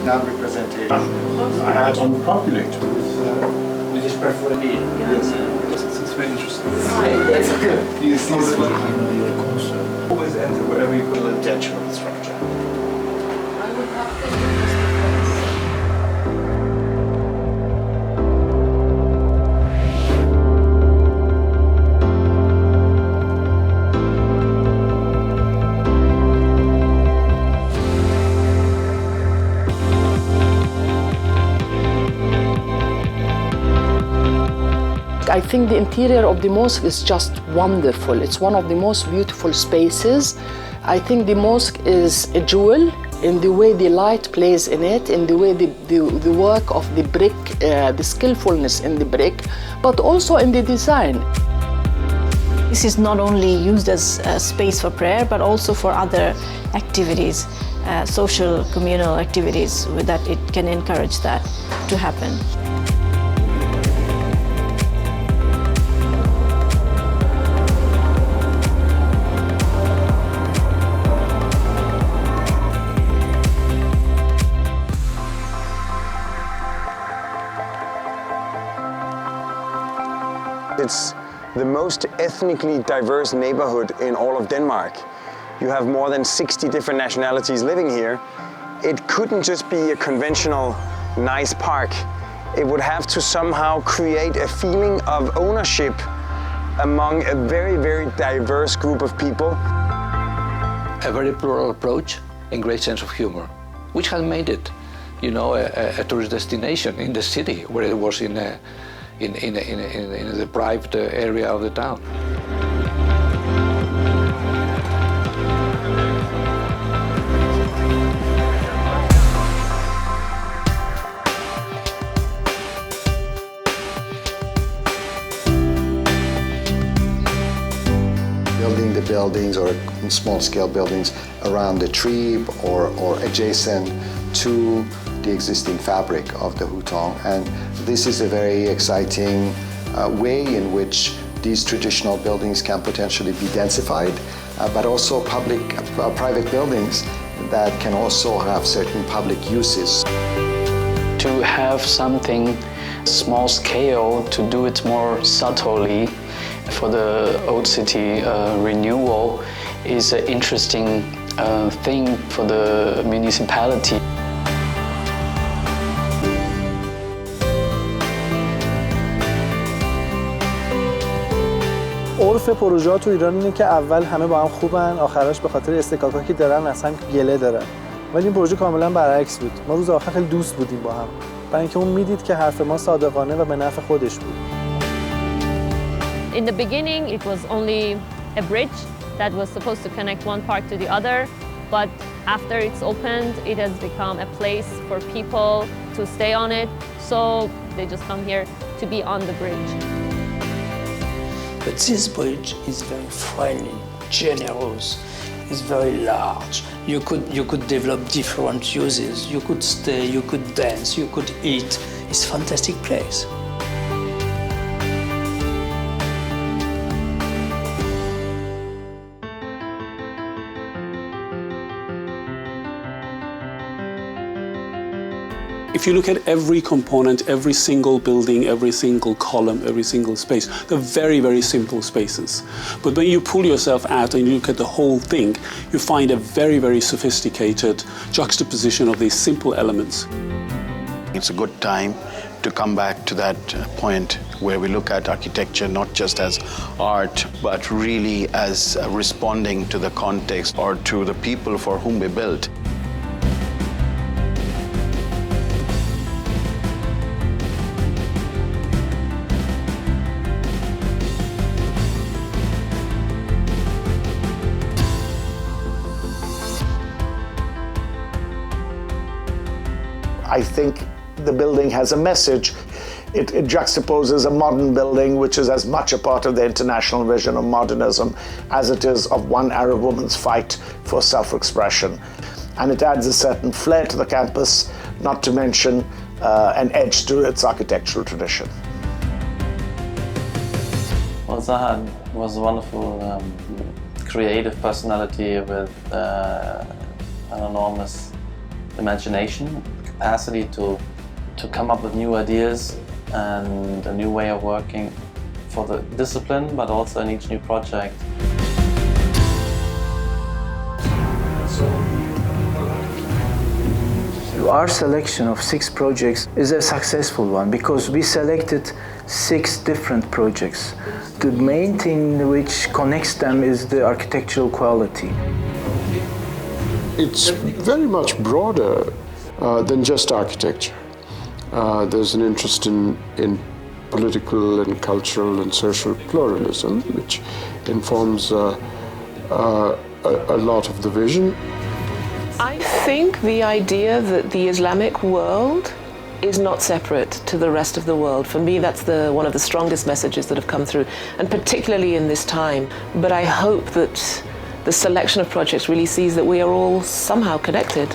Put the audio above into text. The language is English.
non-representation. I had unpopulated. We just prefer B. Yes, it's very interesting. That's good. You see this one? Always enter wherever you put a little tension on the structure. I would have to use this. I think the interior of the mosque is just wonderful. It's one of the most beautiful spaces. I think the mosque is a jewel in the way the light plays in it, in the way the work of the brick, the skillfulness in the brick, but also in the design. This is not only used as a space for prayer, but also for other activities, social, communal activities, that it can encourage that to happen. It's the most ethnically diverse neighborhood in all of Denmark. You have more than 60 different nationalities living here. It couldn't just be a conventional, nice park. It would have to somehow create a feeling of ownership among a very, very diverse group of people. A very plural approach and great sense of humor, which has made it, you know, a tourist destination in the city, where it was in a deprived area of the town. Building the buildings or small-scale buildings around the tree or adjacent to the existing fabric of the hutong, and this is a very exciting way in which these traditional buildings can potentially be densified, but also private buildings that can also have certain public uses. To have something small scale, to do it more subtly for the old city renewal is an interesting thing for the municipality. عرف پروژه‌ها تو ایران اینه که اول همه با هم خوبن، آخرش به خاطر استکاکایی که دارن اصلا گله دارن. ولی این پروژه کاملا برعکس بود. ما روز آخر خیلی دوست بودیم با هم. برای اینکه اون میدید که حرف ما صادقانه و به نفع خودش بود. In the beginning it was only a bridge that was supposed to connect one park to the other, but after it's opened it has become a place for people to stay on it, so they just come here to be on the bridge. But this bridge is very friendly, generous, it's very large. You could develop different uses. You could stay, you could dance, you could eat. It's a fantastic place. If you look at every component, every single building, every single column, every single space, they're very, very simple spaces. But when you pull yourself out and you look at the whole thing, you find a very, very sophisticated juxtaposition of these simple elements. It's a good time to come back to that point where we look at architecture not just as art, but really as responding to the context or to the people for whom we built. I think the building has a message. It juxtaposes a modern building, which is as much a part of the international vision of modernism as it is of one Arab woman's fight for self-expression. And it adds a certain flair to the campus, not to mention an edge to its architectural tradition. Well, Zaha was a wonderful creative personality with an enormous imagination, capacity to come up with new ideas and a new way of working for the discipline, but also in each new project. Our selection of 6 projects is a successful one because we selected 6 different projects. The main thing which connects them is the architectural quality. It's very much broader than just architecture. There's an interest in political and cultural and social pluralism, which informs a lot of the vision. I think the idea that the Islamic world is not separate to the rest of the world. For me, that's one of the strongest messages that have come through, and particularly in this time. But I hope that the selection of projects really sees that we are all somehow connected.